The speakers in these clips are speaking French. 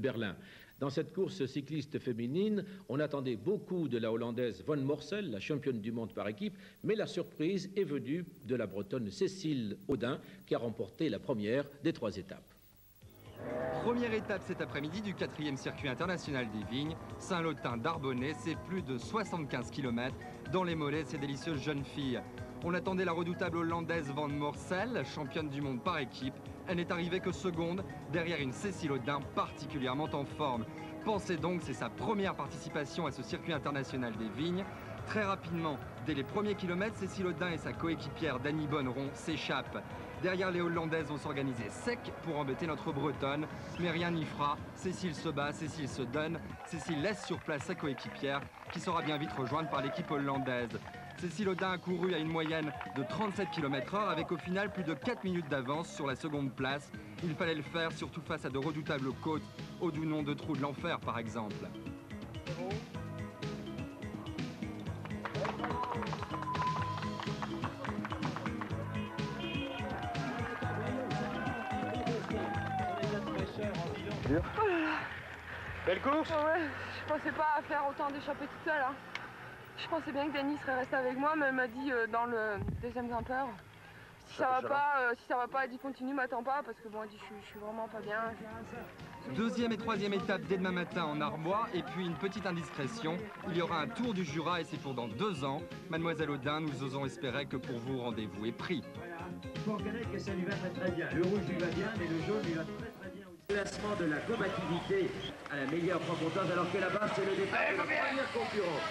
Berlin. Dans cette course cycliste féminine, on attendait beaucoup de la Hollandaise Van Morsel, la championne du monde par équipe, mais la surprise est venue de la Bretonne Cécile Audin, qui a remporté la première des 3 étapes. Première étape cet après-midi du 4e circuit international des vignes, Saint-Lotin-d'Arbonnay, c'est plus de 75 km dans les mollets de ces délicieuses jeunes filles. On attendait la redoutable Hollandaise Van Morsel, championne du monde par équipe. Elle n'est arrivée que seconde, derrière une Cécile Audin particulièrement en forme. Pensez donc, c'est sa première participation à ce circuit international des vignes. Très rapidement, dès les premiers kilomètres, Cécile Audin et sa coéquipière Dany Bonneron s'échappent. Derrière, les Hollandaises vont s'organiser sec pour embêter notre Bretonne. Mais rien n'y fera. Cécile se bat, Cécile se donne. Cécile laisse sur place sa coéquipière qui sera bien vite rejointe par l'équipe hollandaise. Cécile Audin a couru à une moyenne de 37 km/h avec au final plus de 4 minutes d'avance sur la seconde place. Il fallait le faire surtout face à de redoutables côtes, au doux nom de Trou de l'Enfer par exemple. Oh là là. Belle course. Ouais, je pensais pas faire autant d'échappées toute seule. Hein. Je pensais bien que Dany serait restée avec moi, mais elle m'a dit dans le deuxième grimpeur, si ça va pas, elle dit continue, m'attends pas, parce que bon, elle dit je suis vraiment pas bien. Deuxième et troisième étape dès demain matin en Arbois, et puis une petite indiscrétion, il y aura un tour du Jura et c'est pour dans 2 ans. Mademoiselle Audin, nous osons espérer que pour vous, rendez-vous est pris. Il faut reconnaître que ça lui va très bien. Le rouge lui va bien, mais le jaune lui va très bien. Classement de la combativité à la meilleure franc-comtoise, alors que là-bas, c'est le départ de la première concurrente.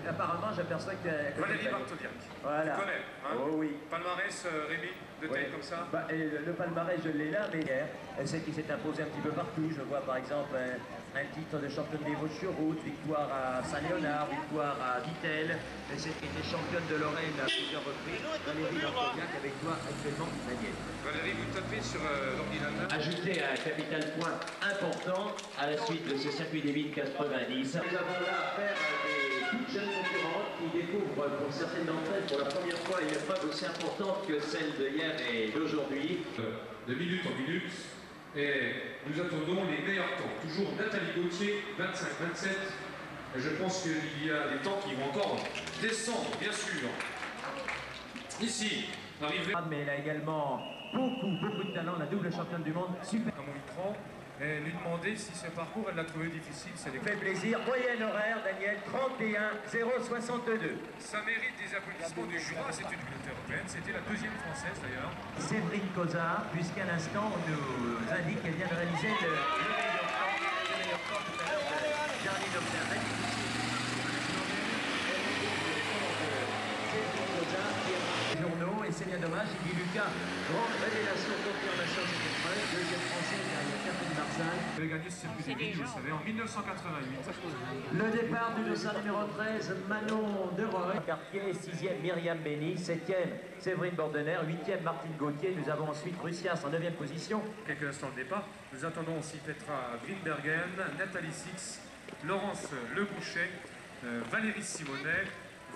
Apparemment, j'aperçois que... Valérie Bartoliac. Voilà. Tu connais, hein? Oh oui. Palmarès, Rémi, de tête comme ça. Bah, le palmarès, je l'ai là, mais celle qui s'est imposée un petit peu partout. Je vois par exemple un titre de championne des Vosges sur route, victoire à Saint-Léonard, victoire à Vittel, et celle qui était championne de Lorraine à plusieurs reprises, Valérie Bartoliac, avec toi actuellement, Daniel. Valérie, vous tapez sur l'ordinateur. Ajouter un capital point important à la suite de ce circuit des vignes 90. Nous avons là affaire à des toutes jeunes concurrentes qui découvrent pour certaines d'entre elles pour la première fois une épreuve aussi importante que celle de hier et d'aujourd'hui. De minute en minute, et nous attendons les meilleurs temps. Toujours Nathalie Gauthier, 25-27. Et je pense qu'il y a des temps qui vont encore descendre, bien sûr. Ici, arrivé. Mais elle a également beaucoup de talent, la double championne du monde. Super. À mon écran, et lui demander si ce parcours, elle l'a trouvé difficile. C'est Fait plaisir. Moyenne horaire, Daniel, 31,062. Ça mérite des applaudissements du Jura. C'est une communauté européenne. C'était la 2e française d'ailleurs. Séverine Cozard, puisqu'à l'instant, on nous indique qu'elle vient de réaliser le meilleur temps tout à l'heure de Charlie Dobler. Journaux, et c'est bien dommage, il dit Lucas, grande révélation, confirmation de cette épreuve, 2e française derrière Catherine Marsal. Elle a gagné ce circuit des vignes, vous savez, en 1988. Le départ du dossard numéro 13, Manon Deroy. Quartier, 6e Myriam Béni, 7e Séverine Bordener, 8e Martine Gauthier. Nous avons ensuite Russias en 9e position. Quelques instants de départ, nous attendons aussi Petra Grimbergen, Nathalie Six, Laurence Lebouchet, Valérie Simonet,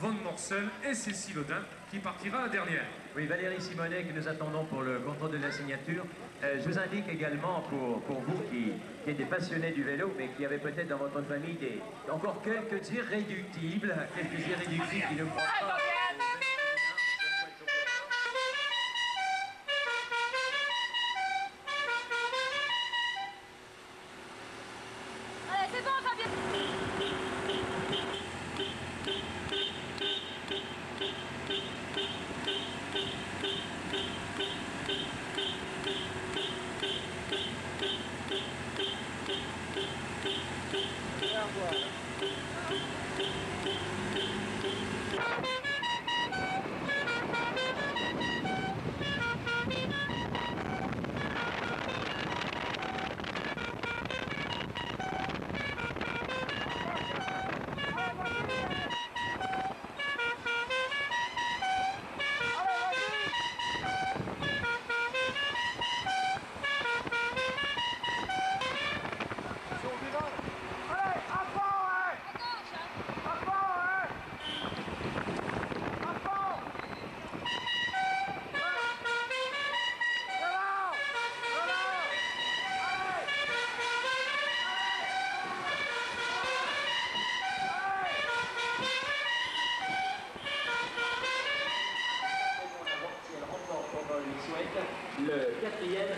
Van Morsel et Cécile Audin qui partira la dernière. Oui, Valérie Simonet que nous attendons pour le contrôle de la signature. Je vous indique également pour vous qui êtes des passionnés du vélo, mais qui avez peut-être dans votre famille encore quelques irréductibles qui ne croient pas. Allez, c'est bon, ça vient.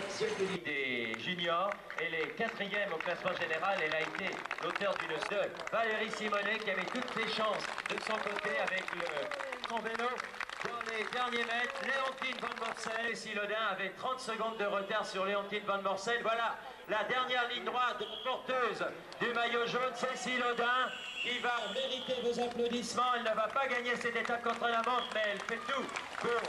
circuit des juniors. Elle est 4e au classement général. Elle a été l'auteur d'une de Valérie Simonet qui avait toutes ses chances de son côté avec son vélo. Dans les derniers mètres, Léontine Van Morsel et Silodin avaient 30 secondes de retard sur Léontine Van Morsel. Voilà la dernière ligne droite porteuse du maillot jaune, c'est Silodin qui va mériter vos applaudissements. Elle ne va pas gagner cette étape contre la montre, mais elle fait tout pour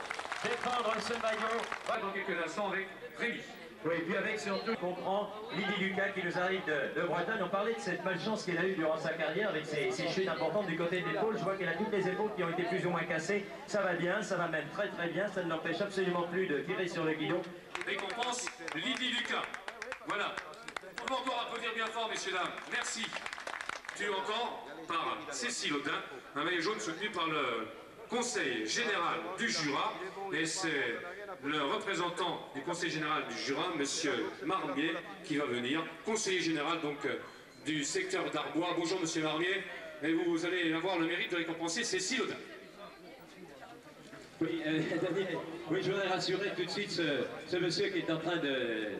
défendre ce maillot. Dans quelques instants avec Rémi. Oui, et puis avec surtout, on comprend Lydie Lucas qui nous arrive de Bretagne. On parlait de cette malchance qu'elle a eue durant sa carrière avec ses chutes importantes du côté de l'épaule. Je vois qu'elle a toutes les épaules qui ont été plus ou moins cassées. Ça va bien, ça va même très très bien. Ça ne l'empêche absolument plus de tirer sur le guidon. Récompense Lydie Lucas. Voilà. On peut encore applaudir bien fort, messieurs, dames. Merci. Tu encore par Cécile Audin, un maillot jaune soutenu par le Conseil général du Jura. Et c'est le représentant du Conseil général du Jura, monsieur Marmier, qui va venir. Conseiller général donc du secteur d'Arbois. Bonjour, monsieur Marmier. Et vous allez avoir le mérite de récompenser Cécile Audin. Oui, Daniel, oui, je voudrais rassurer tout de suite ce monsieur qui est en train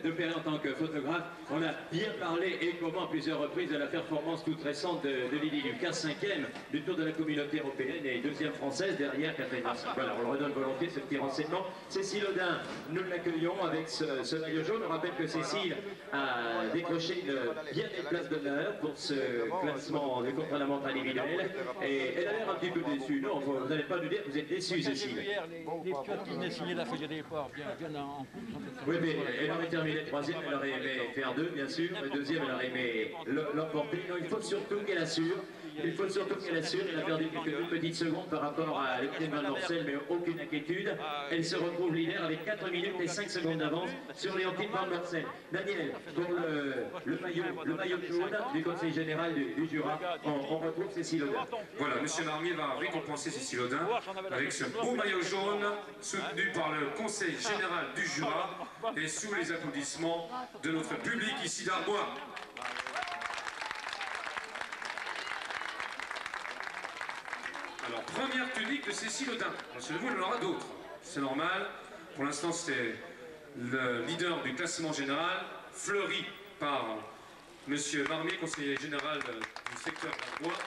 d'opérer en tant que photographe. On a bien parlé et comment à plusieurs reprises de la performance toute récente de Lydie Lucas, 5e du Tour de la Communauté Européenne et 2e française derrière Catherine Marcy. Voilà, on le redonne volontiers ce petit renseignement. Cécile Audin, nous l'accueillons avec ce maillot jaune. On rappelle que Cécile a décroché une bien des places d'honneur pour ce classement de contre-la-montre individuelle. Et elle a l'air un petit peu déçue. Non, vous n'allez pas nous dire que vous êtes déçue, Cécile. Les pilotes qui venaient signer la feuille de départ bien en plus. Oui, mais elle aurait terminé 3e, elle aurait aimé faire 2, bien sûr, et 2e, elle aurait aimé l'emporter. Non, il faut surtout qu'elle assure. Il faut surtout qu'elle assure. Elle a perdu quelques petites secondes par rapport à Léontine Van Morsel, mais aucune inquiétude. Elle se retrouve leader avec 4 minutes et 5 secondes d'avance sur Léontine Van Morsel. Daniel, pour le maillot jaune du Conseil général du Jura, on retrouve Cécile Audin. Voilà, monsieur Marmier va récompenser Cécile Audin avec ce beau maillot jaune soutenu par le Conseil général du Jura et sous les applaudissements de notre public ici d'Arbois. Alors, première tunique de Cécile Audin. Rassurez-vous, il y en aura d'autres. C'est normal. Pour l'instant, c'est le leader du classement général, fleuri par monsieur Marmier, conseiller général du secteur d'Arbois.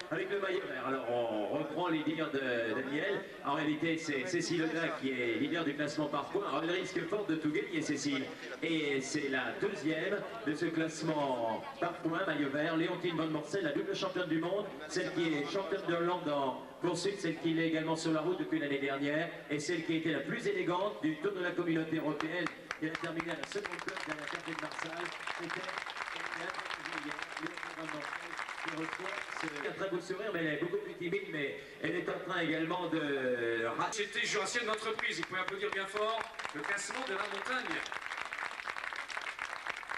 Avec le maillot vert, alors on reprend les dires de Daniel. En réalité, c'est Cécile Audin qui est leader du classement par points. Alors elle risque fort de tout gagner, Cécile. Et c'est la 2e de ce classement par points, maillot vert. Léontine Van Morsel, la double championne du monde, celle qui est championne de Hollande en poursuite, celle qui est également sur la route depuis l'année dernière, et celle qui a été la plus élégante du Tour de la Communauté Européenne. Elle a terminé à la seconde place derrière Catherine Marsal. C'était Léontine Van Morsel. Elle a un très beau sourire, mais elle est beaucoup plus timide, mais elle est en train également de... Société jurassienne d'entreprise, vous pouvez applaudir bien fort le classement de la montagne.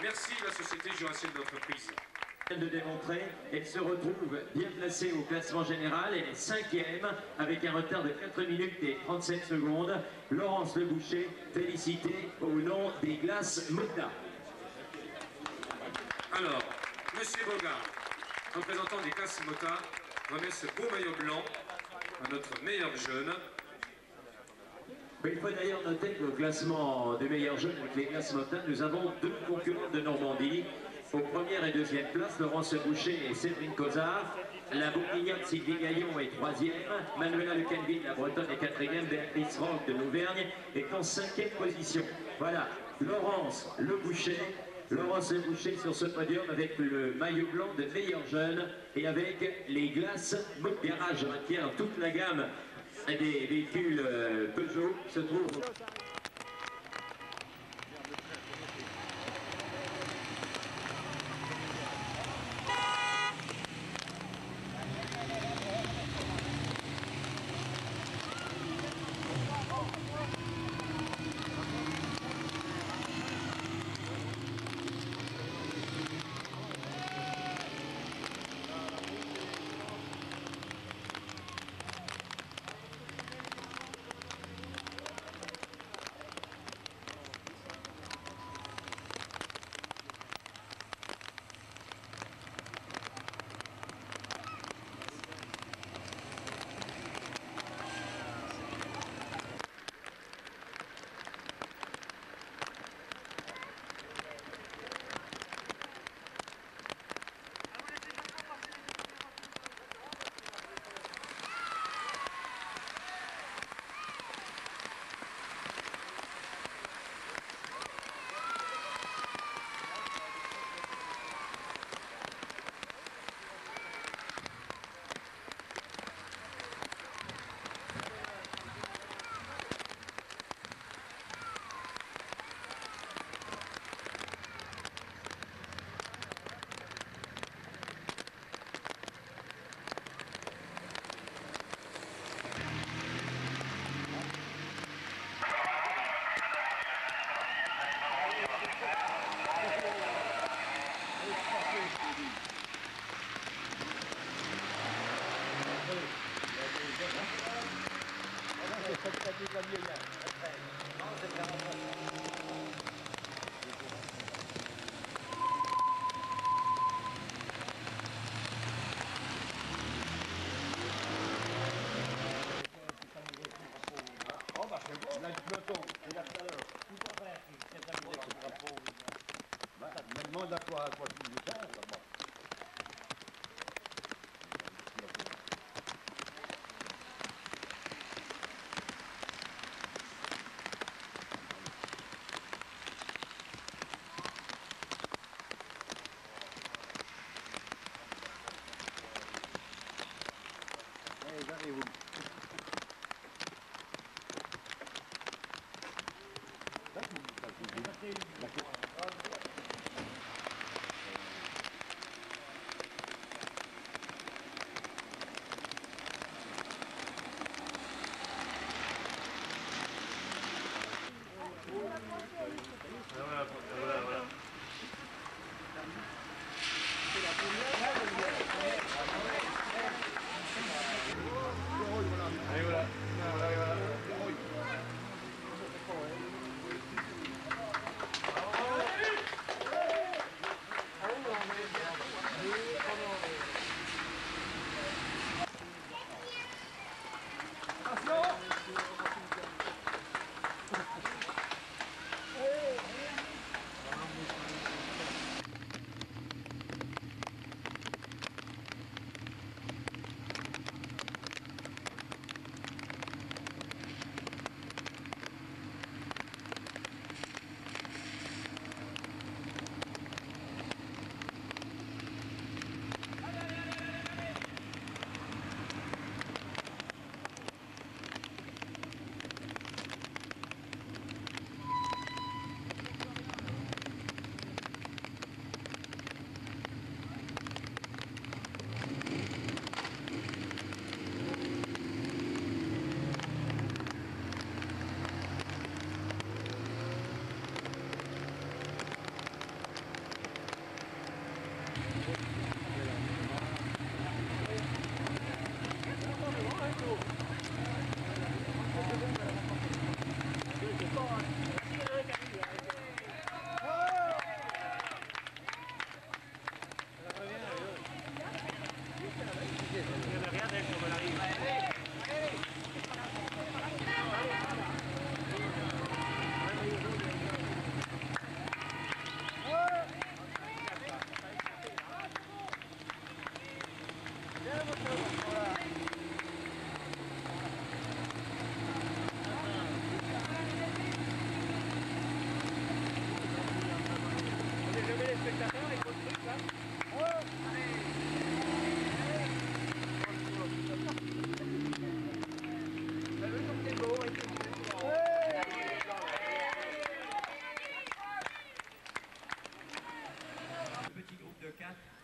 Merci la Société jurassienne d'entreprise. De démontrer, elle se retrouve bien placée au classement général, elle est 5e avec un retard de 4 minutes et 37 secondes. Laurence Le Boucher, félicité au nom des glaces Mota. Alors, monsieur Bogart, représentant des classes Mota, remet ce beau maillot blanc à notre meilleur jeune. Il faut d'ailleurs noter que le classement des meilleurs jeunes avec les classes Mota, nous avons 2 concurrents de Normandie. Aux première et deuxième place, Laurence Boucher et Séverine Cozard. La Bourguignonne Sylvie Gaillon est 3e. Manuela Le Canville, la Bretonne, est 4e. Béatrice Roque de l'Auvergne est en 5e position. Voilà, Laurence Le Boucher sur ce podium avec le maillot blanc de meilleur jeune et avec les glaces Garage. Tiens, toute la gamme des véhicules Peugeot se trouve.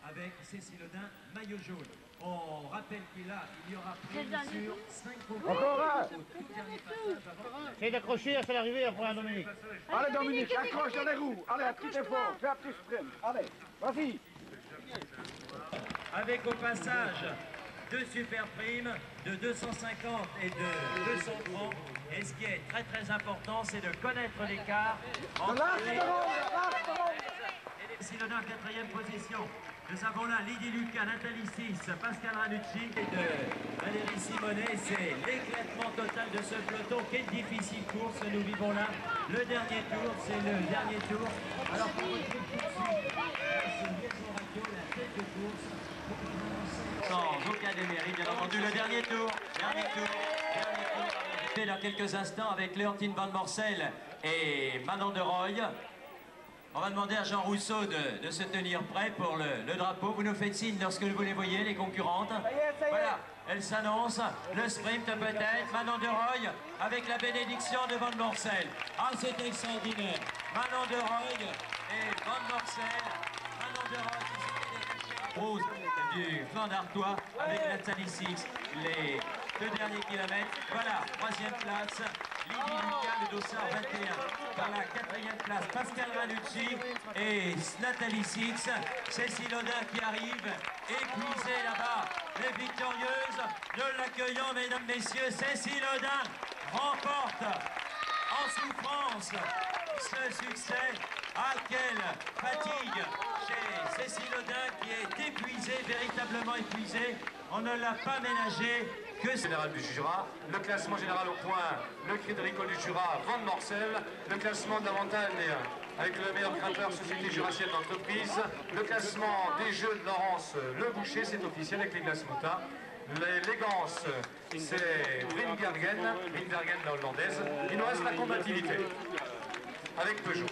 Avec Cécile Audin, maillot jaune. On rappelle qu'il y aura pris sur 5 concours. Encore un au tout dernier passage. Essayez d'accrocher, c'est l'arrivée après un Dominique. Allez Dominique, accroche dans les roues. Allez, un petit effort, fais un petit sprint. Allez, vas-y. Avec au passage deux super primes de 250 et de 200 francs. Et ce qui est très très important, c'est de connaître l'écart entre les Cécile Audin, 4e position. Nous avons là Lydie Lucas, Nathalie Six, Pascal Ranucci et de Valérie Simonet. C'est l'éclatement total de ce peloton. Quelle difficile course nous vivons là. Le dernier tour, c'est le dernier tour. Alors pour votre tout de suite, c'est Liaison Radio, la tête de course. Sans aucun démérite, bien entendu, le dernier tour. Dernier tour. Dans quelques instants avec Léontine Van Morcel et Manon de Roy. On va demander à Jean Rousseau de se tenir prêt pour le drapeau. Vous nous faites signe lorsque vous les voyez, les concurrentes. Voilà, elles s'annoncent. Le sprint peut-être. Manon de Roy avec la bénédiction de Van Morcel. Ah, c'est extraordinaire. Manon de Roy et Van Morcel. Manon de Roy qui Rose du flanc d'Artois avec Nathalie Six. Les 2 derniers kilomètres. Voilà, 3e place. Lydie Lucas, le dossard 21. Par la 4e place, Pascal Ranucci et Nathalie Six. Cécile Audin qui arrive, épuisée là-bas. Les victorieuses, nous l'accueillons, mesdames, messieurs, Cécile Audin. remporte en souffrance ce succès. Ah, quelle fatigue chez Cécile Audin qui est épuisée, véritablement épuisée. On ne l'a pas ménagée. Que Général du Jura, le classement général au point, le cri de Ricole du Jura, Van Morcel, le classement de la montagne avec le meilleur grimpeur Société Jurassienne d'entreprise, le classement des Jeux de Laurence Le Boucher, c'est officiel avec les glaces Mota. L'élégance, c'est Rinbergen, la hollandaise. Il nous reste la combativité avec Peugeot.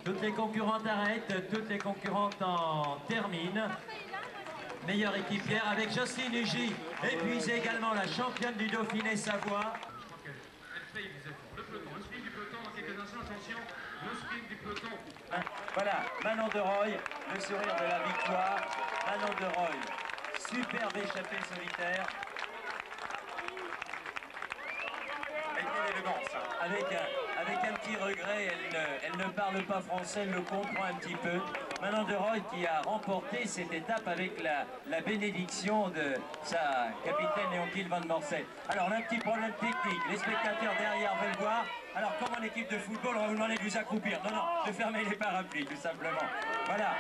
Toutes les concurrentes arrêtent, toutes les concurrentes en terminent. Meilleure équipière avec Jocelyne Hugy, épuisée également la championne du Dauphiné Savoie. Le peloton, le sprint du peloton dans quelques instants, attention, le sprint du peloton. Voilà, Manon de Roy, le sourire de la victoire. Manon de Roy, superbe échappée solitaire. Avec quelle élégance. Avec un petit regret, elle ne parle pas français, elle le comprend un petit peu. Manon de Roy qui a remporté cette étape avec la bénédiction de sa capitaine Léontine Van Morcel. Alors, on a un petit problème technique. Les spectateurs derrière veulent voir. Alors, comme en équipe de football, on va vous demander de vous accroupir. Non, non, de fermer les parapluies, tout simplement. Voilà.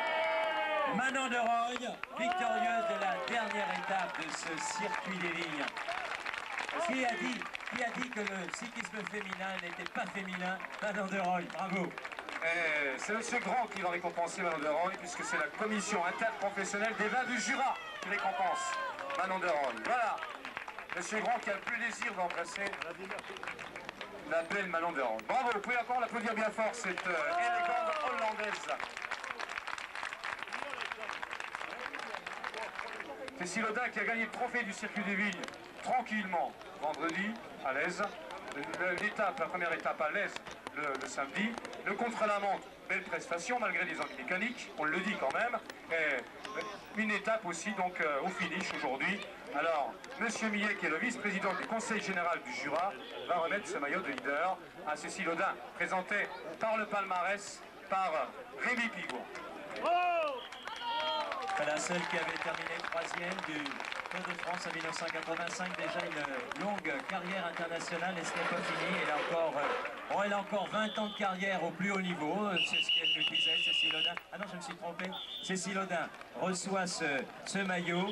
Manon de Roy, victorieuse de la dernière étape de ce circuit des vignes. Qui a dit que le cyclisme féminin n'était pas féminin? Manon de Roy, bravo. C'est M. Grand qui va récompenser Manon de Roy, puisque c'est la commission interprofessionnelle des vins du Jura qui récompense Manon de Roy. Voilà, M. Grand qui a le plaisir d'embrasser la belle Manon de Roy. Bravo, vous pouvez encore l'applaudir bien fort, cette élégante hollandaise. Cécile Audin qui a gagné le trophée du circuit des vignes tranquillement vendredi à l'aise. La première étape à l'aise le samedi. Le contre-la-montre, belle prestation malgré les ennuis mécaniques, on le dit quand même. Et une étape aussi donc au finish aujourd'hui. Alors, M. Millet, qui est le vice-président du Conseil général du Jura, va remettre ce maillot de leader à Cécile Audin, présenté par le palmarès par Rémi Pigot. La seule qui avait terminé troisième du Tour de France en 1985, déjà une longue carrière internationale et ce n'est pas fini. Elle a encore 20 ans de carrière au plus haut niveau, c'est ce qu'elle nous disait, Cécile Audin. Ah non, je me suis trompé. Cécile Audin reçoit ce maillot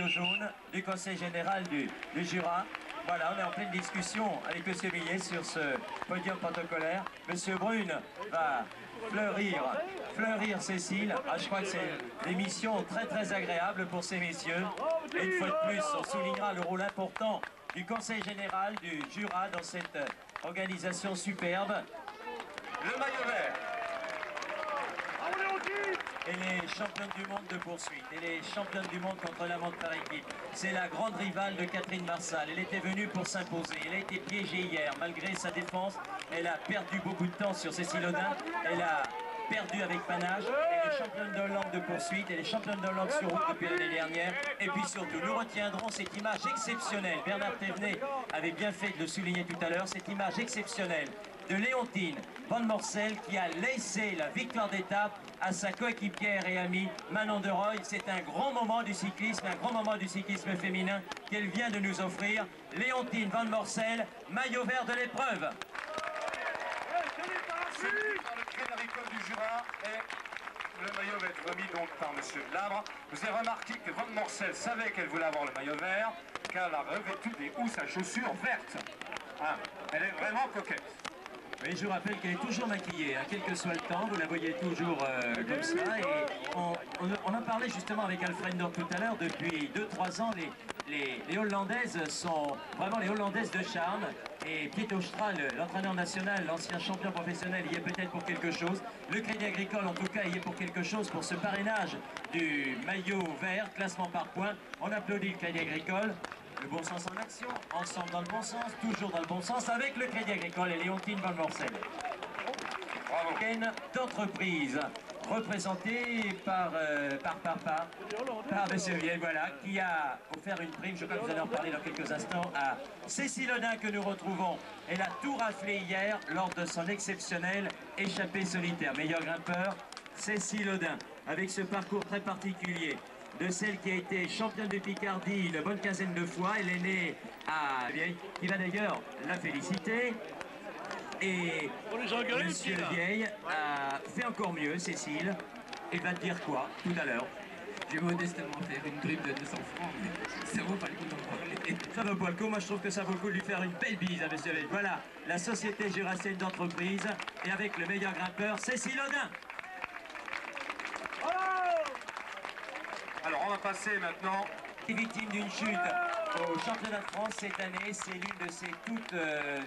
jaune du Conseil général du Jura. Voilà, on est en pleine discussion avec M. Millet sur ce podium protocolaire. M. Brune va fleurir Cécile. Ah, je crois que c'est des missions très très agréables pour ces messieurs. Et une fois de plus, on soulignera le rôle important du Conseil général du Jura dans cette organisation superbe. Le maillot vert. Et les championnes du monde de poursuite, et les championnes du monde contre la montre par équipe. C'est la grande rivale de Catherine Marsal. Elle était venue pour s'imposer. Elle a été piégée hier. Malgré sa défense, elle a perdu beaucoup de temps sur Cécile Audin. Elle a perdu avec panache. Elle est championne d'Hollande de poursuite. Elle est championne d'Hollande sur route depuis l'année dernière. Et puis surtout, nous retiendrons cette image exceptionnelle. Bernard Thévenet avait bien fait de le souligner tout à l'heure. Cette image exceptionnelle de Léontine Van Morcel qui a laissé la victoire d'étape à sa coéquipière et amie Manon de Roy. C'est un grand moment du cyclisme, un grand moment du cyclisme féminin qu'elle vient de nous offrir. Léontine Van Morcel, maillot vert de l'épreuve. C'est par le cri agricole du Jura et le maillot va être remis donc par M. Glabre. Vous avez remarqué que Van Morcel savait qu'elle voulait avoir le maillot vert car elle a revêtu des housses à chaussures vertes. Ah, elle est vraiment coquette. Oui, je vous rappelle qu'elle est toujours maquillée, hein, quel que soit le temps, vous la voyez toujours comme ça. Et on en parlait justement avec Alfred Nord tout à l'heure, depuis 2-3 ans, les Hollandaises sont vraiment les Hollandaises de charme. Et Piet Austral, l'entraîneur national, l'ancien champion professionnel, y est peut-être pour quelque chose. Le Crédit Agricole, en tout cas, y est pour quelque chose, pour ce parrainage du maillot vert, classement par points. On applaudit le Crédit Agricole. Le bon sens en action, ensemble dans le bon sens, toujours dans le bon sens, avec le Crédit Agricole et Léontine Van Morcel. D'entreprise représentée par M. Viel, voilà, qui a offert une prime, je crois que vous allez en parler dans quelques instants, à Cécile Audin que nous retrouvons. Elle a tout raflé hier lors de son exceptionnel échappée solitaire. Meilleur grimpeur, Cécile Audin, avec ce parcours très particulier. de celle qui a été championne de Picardie une bonne quinzaine de fois. Elle est née à Vieille, qui va d'ailleurs la féliciter. Et Monsieur Vieille a fait encore mieux, Cécile. Il va te dire quoi tout à l'heure? Je vais modestement faire une prime de 200 francs, mais ça vaut pas le coup d'en parler. Ça vaut pas le coup, moi je trouve que ça vaut le coup de lui faire une belle bise à Monsieur Vieille. Voilà, la Société Jurassienne d'entreprise, et avec le meilleur grimpeur, Cécile Audin. Alors on va passer maintenant. Victime d'une chute au championnat de France cette année, c'est l'une de ses toutes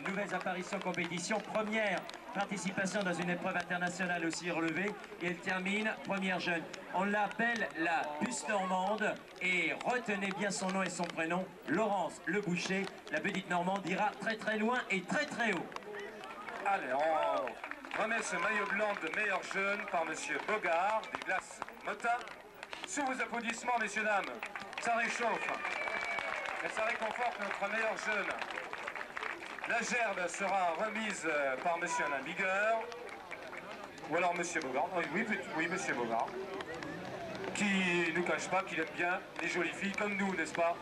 nouvelles apparitions en compétition. Première participation dans une épreuve internationale aussi relevée, et elle termine première jeune. On l'appelle la puce normande, et retenez bien son nom et son prénom, Laurence Le Boucher. La petite normande ira très très loin et très très haut. Allez, on remet ce maillot blanc de meilleur jeune par Monsieur Bogard, des glaces Motin. Sous vos applaudissements, messieurs, dames, ça réchauffe et ça réconforte notre meilleur jeune. La gerbe sera remise par Monsieur Alain Bigueur, ou alors Monsieur Bogard, oui Monsieur Bogard, qui ne cache pas qu'il aime bien les jolies filles comme nous, n'est-ce pas,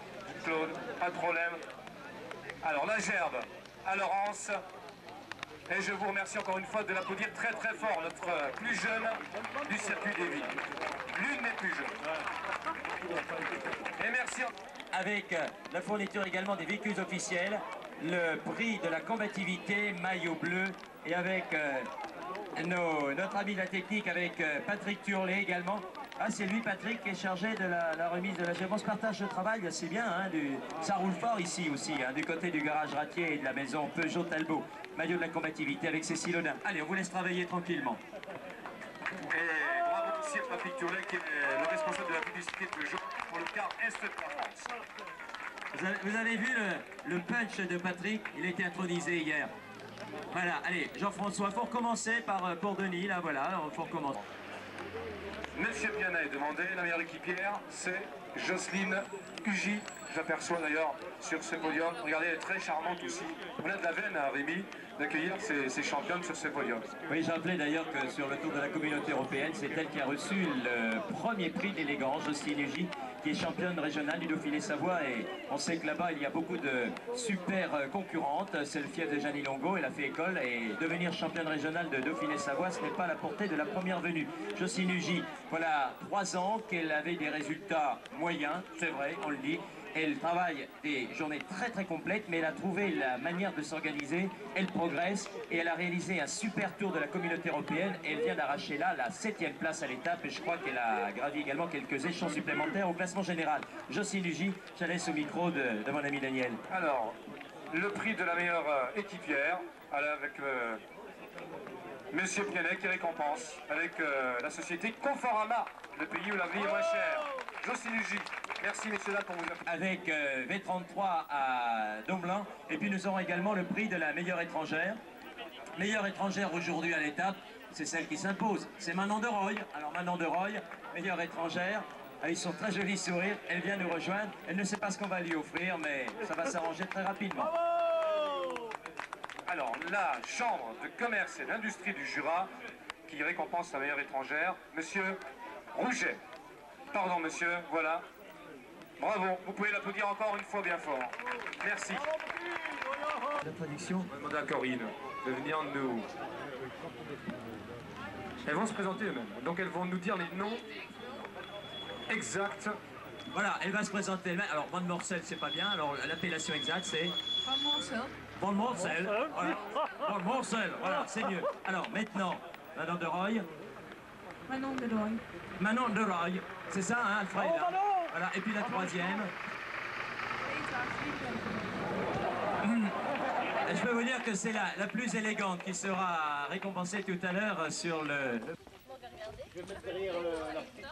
Claude? Pas de problème. Alors la gerbe à Laurence. Et je vous remercie encore une fois de l'applaudir très très fort, notre plus jeune du circuit des villes. L'une des plus jeunes. Et merci. Avec la fourniture également des véhicules officiels, le prix de la combativité, maillot bleu, et avec notre ami de la technique, avec Patrick Turlet également. Ah, c'est lui, Patrick, qui est chargé de la remise de la gerbe. On se partage le travail, c'est bien, hein, ça roule fort ici aussi, hein, du côté du garage Ratier et de la maison Peugeot Talbot. Maillot de la combativité avec Cécile Audin. Allez, on vous laisse travailler tranquillement. Et bravo aussi à Patrick Turlet, qui est le responsable de la publicité de Peugeot pour le quart Est de la France. Vous avez vu le punch de Patrick? Il a été intronisé hier. Voilà, allez, Jean-François, il faut recommencer pour Denis, là, voilà, il faut recommencer. Monsieur Piana est demandé, la meilleure équipière, c'est Jocelyne Ugy. J'aperçois d'ailleurs sur ce podium. Regardez, elle est très charmante aussi. On a de la veine à Rémi d'accueillir ces championnes sur ce podium. Oui, j'ai rappelé d'ailleurs que sur le tour de la communauté européenne, c'est elle qui a reçu le premier prix d'élégance, Jocelyne Ugy, qui est championne régionale du Dauphiné-Savoie, et on sait que là-bas il y a beaucoup de super concurrentes. C'est le fief de Jeannie Longo, elle a fait école, et devenir championne régionale de Dauphiné-Savoie, ce n'est pas à la portée de la première venue. Jocelyne Ugy, voilà 3 ans qu'elle avait des résultats moyens, c'est vrai, on le dit. Elle travaille des journées très très complètes, mais elle a trouvé la manière de s'organiser, elle progresse, et elle a réalisé un super tour de la communauté européenne, et elle vient d'arracher là la 7e place à l'étape, et je crois qu'elle a gravi également quelques échelons supplémentaires au classement général. Jocelyne Ugy, je laisse au micro de mon ami Daniel. Alors, le prix de la meilleure équipière, avec Monsieur Pianet qui récompense, avec la société Conforama, le pays où la vie est moins chère. Jocelyne Ugy. Merci messieurs dames pour vous appeler. Avec V33 à Domblanc, et puis nous aurons également le prix de la meilleure étrangère. Meilleure étrangère aujourd'hui à l'étape, c'est celle qui s'impose, c'est Manon de Roy. Alors Manon de Roy, meilleure étrangère, avec son très joli sourire, elle vient nous rejoindre. Elle ne sait pas ce qu'on va lui offrir, mais ça va s'arranger très rapidement. Alors la Chambre de commerce et d'industrie du Jura, qui récompense la meilleure étrangère, Monsieur Rouget. Pardon monsieur, voilà. Bravo, vous pouvez l'applaudir encore une fois bien fort. Merci. La traduction. On va demander à Corinne de venir nous... Elles vont se présenter eux-mêmes, donc elles vont nous dire les noms exacts. Voilà, elle va se présenter elle-même. Alors Van Morcel, c'est pas bien, alors l'appellation exacte c'est... Van Morcel. Van Morcel, voilà. Van Morcel, voilà, c'est mieux. Alors maintenant, Manon de Roy. Manon de Roy. Manon de Roy, c'est ça, hein, Alfred là. Voilà, et puis la troisième. Je peux vous dire que c'est la plus élégante qui sera récompensée tout à l'heure sur le... Je vais mettre derrière l'article.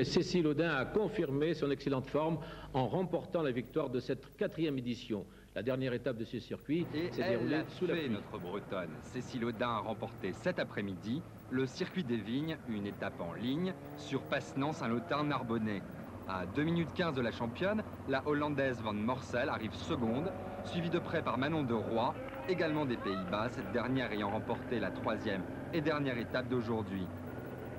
Cécile Audin a confirmé son excellente forme en remportant la victoire de cette 4e édition. La dernière étape de ce circuit s'est déroulée sous la pluie. Notre Bretonne, Cécile Audin a remporté cet après-midi le circuit des Vignes, une étape en ligne sur Passenant-Saint-Lotin-Narbonnais. À 2 minutes 15 de la championne, la Hollandaise Van Morcel arrive seconde, suivi de près par Manon de Roy, également des Pays-Bas, cette dernière ayant remporté la 3e et dernière étape d'aujourd'hui.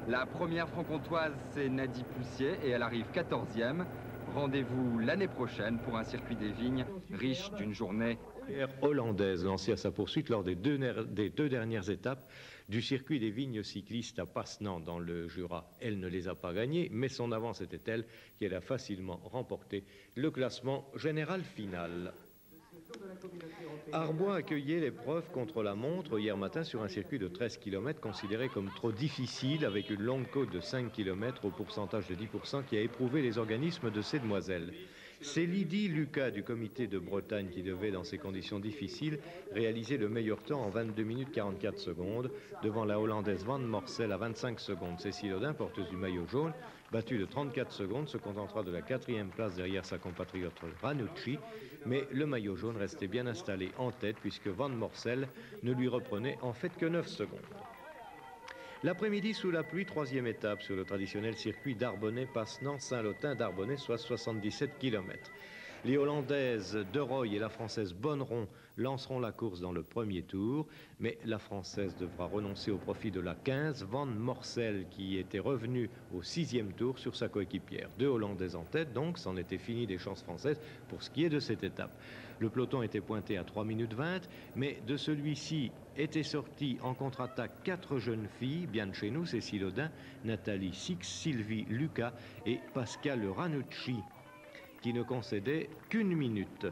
La première franc-comtoise, c'est Nadie Poussier et elle arrive 14e. Rendez-vous l'année prochaine pour un circuit des vignes riche d'une journée hollandaise lancée à sa poursuite lors des deux dernières étapes du circuit des vignes cyclistes à Passenant dans le Jura. Elle ne les a pas gagnées, mais son avance était telle qu'elle a facilement remporté le classement général final. Arbois accueillait l'épreuve contre la montre hier matin sur un circuit de 13 km considéré comme trop difficile avec une longue côte de 5 km au pourcentage de 10% qui a éprouvé les organismes de ces demoiselles. C'est Lydie Lucas du comité de Bretagne qui devait, dans ces conditions difficiles, réaliser le meilleur temps en 22 minutes 44 secondes devant la Hollandaise Van Morsel à 25 secondes. Cécile Audin, porteuse du maillot jaune, battue de 34 secondes, se contentera de la 4e place derrière sa compatriote Ranucci, mais le maillot jaune restait bien installé en tête puisque Van Morsel ne lui reprenait en fait que 9 secondes. L'après-midi, sous la pluie, 3e étape sur le traditionnel circuit d'Arbonnay-Passenant-Saint-Lotin d'Arbonnay, soit 77 km. Les Hollandaises De Roy et la Française Bonneron lanceront la course dans le premier tour, mais la Française devra renoncer au profit de la 15, Van Morsel, qui était revenue au 6e tour sur sa coéquipière. 2 Hollandaises en tête, donc, c'en était fini des chances françaises pour ce qui est de cette étape. Le peloton était pointé à 3 minutes 20, mais de celui-ci étaient sortis en contre-attaque 4 jeunes filles, bien de chez nous, Cécile Audin, Nathalie Six, Sylvie Lucas et Pascal Ranucci, qui ne concédait qu'une minute.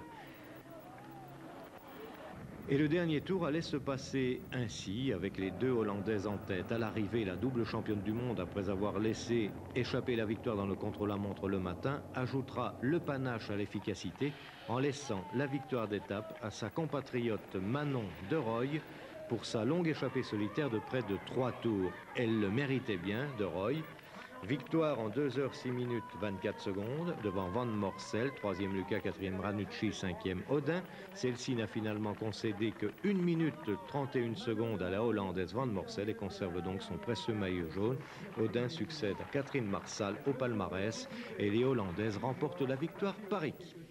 Et le dernier tour allait se passer ainsi, avec les 2 Hollandaises en tête. À l'arrivée, la double championne du monde, après avoir laissé échapper la victoire dans le contre-la-montre le matin, ajoutera le panache à l'efficacité en laissant la victoire d'étape à sa compatriote Manon De Roy pour sa longue échappée solitaire de près de 3 tours. Elle le méritait bien, De Roy. Victoire en 2 h 6 minutes 24 secondes devant Van Morsel, 3e Lucas, 4e Ranucci, 5e Audin. Celle-ci n'a finalement concédé que 1 minute 31 secondes à la Hollandaise Van Morsel et conserve donc son précieux maillot jaune. Audin succède à Catherine Marsal au palmarès et les Hollandaises remportent la victoire par équipe.